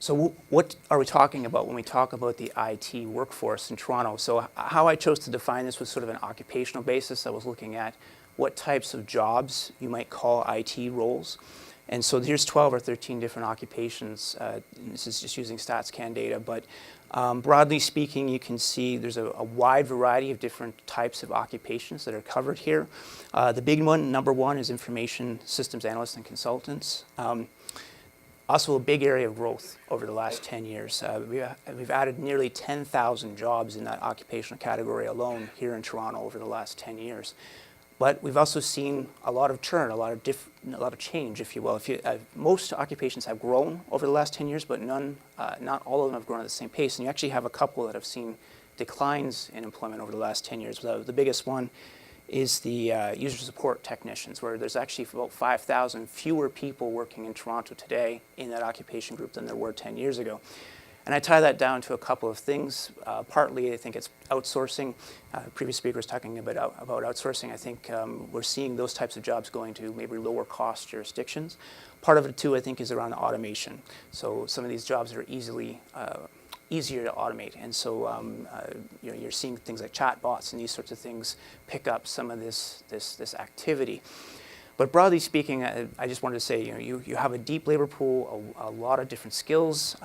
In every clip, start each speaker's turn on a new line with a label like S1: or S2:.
S1: So what are we talking about when we talk about the IT workforce in Toronto? So how I chose to define this was sort of an occupational basis. I was looking at what types of jobs you might call IT roles. And so here's 12 or 13 different occupations. This is just using StatsCan data, but broadly speaking, you can see there's a wide variety of different types of occupations that are covered here. The big one, number one, is information systems analysts and consultants. Also a big area of growth over the last 10 years. We've added nearly 10,000 jobs in that occupational category alone here in Toronto over the last 10 years. But we've also seen a lot of churn, a lot of change, if you will. Most occupations have grown over the last 10 years, but not all of them have grown at the same pace. And you actually have a couple that have seen declines in employment over the last 10 years. The biggest one is the user support technicians, where there's actually about 5,000 fewer people working in Toronto today in that occupation group than there were 10 years ago. And I tie that down to a couple of things. Partly, I think it's outsourcing. Previous speaker was talking about outsourcing. I think we're seeing those types of jobs going to maybe lower cost jurisdictions. Part of it too, I think, is around automation. So some of these jobs are easier to automate, and so you're seeing things like chatbots and these sorts of things pick up some of this activity. But broadly speaking, I just wanted to say, you have a deep labor pool, a lot of different skills,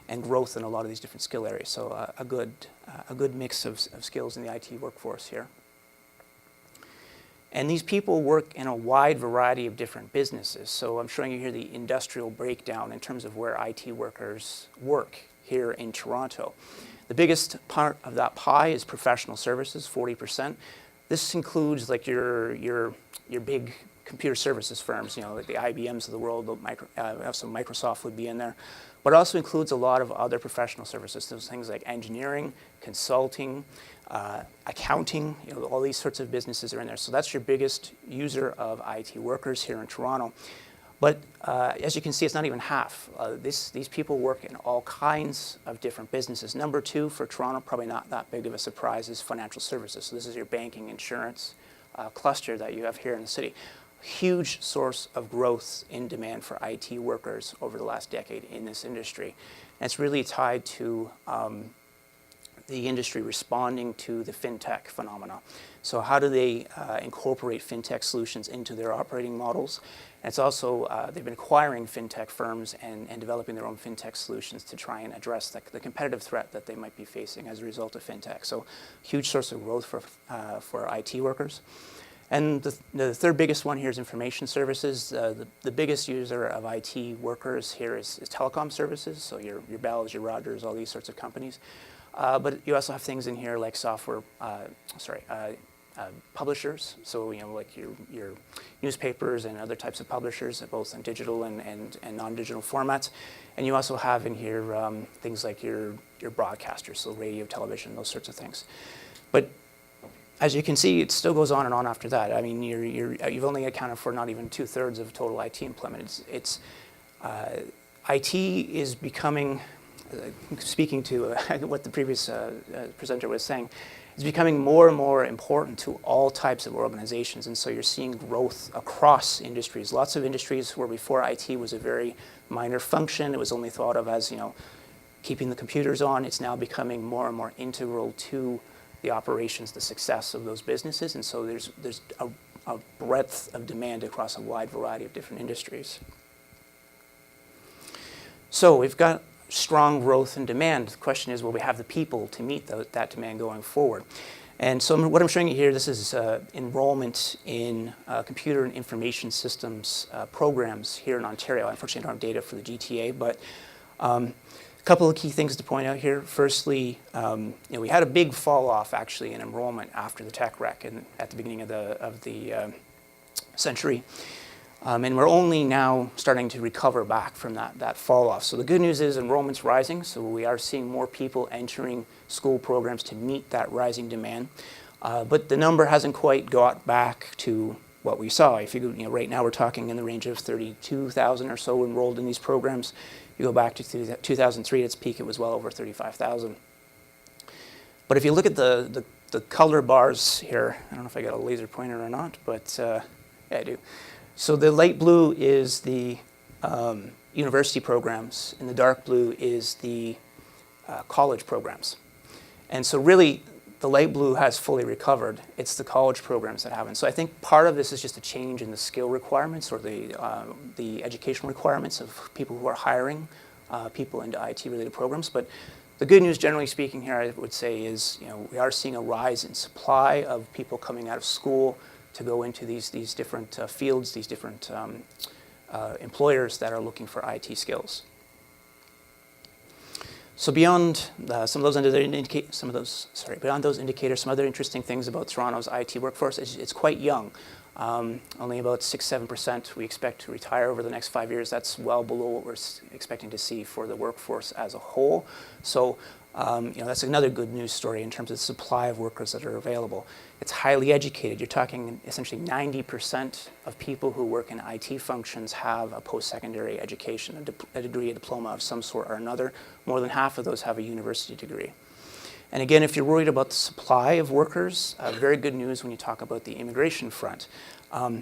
S1: and growth in a lot of these different skill areas. So a good mix of skills in the IT workforce here. And these people work in a wide variety of different businesses. So I'm showing you here the industrial breakdown in terms of where IT workers work here in Toronto. The biggest part of that pie is professional services, 40%. This includes like your big computer services firms, like the IBMs of the world. So Microsoft would be in there, but it also includes a lot of other professional services. Those things like engineering, consulting, accounting. All these sorts of businesses are in there. So that's your biggest user of IT workers here in Toronto. But as you can see, it's not even half. These people work in all kinds of different businesses. Number two for Toronto, probably not that big of a surprise, is financial services. So this is your banking, insurance cluster that you have here in the city. Huge source of growth in demand for IT workers over the last decade in this industry. And it's really tied to the industry responding to the fintech phenomena. So how do they incorporate fintech solutions into their operating models? And it's also, they've been acquiring fintech firms and developing their own fintech solutions to try and address the competitive threat that they might be facing as a result of fintech. So huge source of growth for IT workers. And the third biggest one here is information services. The biggest user of IT workers here is telecom services, so your Bells, your Rogers, all these sorts of companies. But you also have things in here like publishers, so like your newspapers and other types of publishers, both in digital and non-digital formats. And you also have in here things like your broadcasters, so radio, television, those sorts of things. But as you can see, it still goes on and on after that. I mean, you've only accounted for not even 2/3 of total IT employment. IT is becoming, speaking to what the previous presenter was saying, is becoming more and more important to all types of organizations. And so you're seeing growth across industries. Lots of industries where before IT was a very minor function, it was only thought of as keeping the computers on. It's now becoming more and more integral to the operations, the success of those businesses. And so there's a breadth of demand across a wide variety of different industries. So we've got strong growth and demand. The question is, will we have the people to meet that demand going forward? And so what I'm showing you here, this is enrollment in computer and information systems programs here in Ontario. Unfortunately, I don't have data for the GTA, but a couple of key things to point out here. Firstly, we had a big fall off actually in enrollment after the tech wreck and at the beginning of the century. And we're only now starting to recover back from that fall off. So the good news is enrollment's rising, so we are seeing more people entering school programs to meet that rising demand. But the number hasn't quite got back to what we saw. If right now we're talking in the range of 32,000 or so enrolled in these programs. You go back to 2003, at its peak, it was well over 35,000. But if you look at the color bars here, I don't know if I got a laser pointer or not, but yeah, I do. So the light blue is the university programs. In the dark blue is the college programs. And so really, the light blue has fully recovered. It's the college programs that haven't. So I think part of this is just a change in the skill requirements or the educational requirements of people who are hiring people into IT-related programs. But the good news, generally speaking, here I would say is, we are seeing a rise in supply of people coming out of school to go into these different fields, these different employers that are looking for IT skills. So beyond some of those indicators, some other interesting things about Toronto's IT workforce is it's quite young. Only about 6-7% we expect to retire over the next 5 years. That's well below what we're expecting to see for the workforce as a whole. So that's another good news story in terms of the supply of workers that are available. It's highly educated. You're talking essentially 90% of people who work in IT functions have a post-secondary education, a degree, a diploma of some sort or another. More than half of those have a university degree. And again, if you're worried about the supply of workers, very good news when you talk about the immigration front. I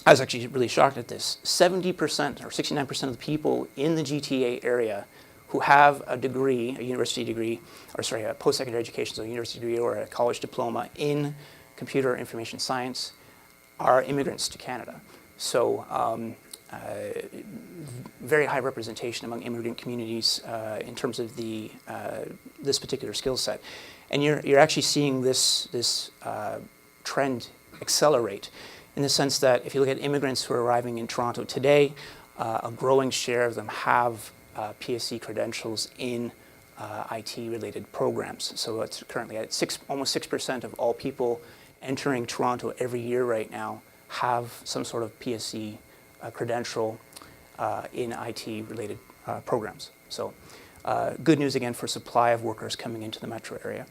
S1: was actually really shocked at this. 70% or 69% of the people in the GTA area who have a degree, a university degree, a post-secondary education, so a university degree or a college diploma in computer information science are immigrants to Canada. So very high representation among immigrant communities in terms of this particular skill set. And you're actually seeing this trend accelerate in the sense that if you look at immigrants who are arriving in Toronto today, a growing share of them have PSC credentials in IT-related programs. So it's currently at almost 6% of all people entering Toronto every year right now have some sort of PSC credential in IT-related programs. So good news again for supply of workers coming into the metro area.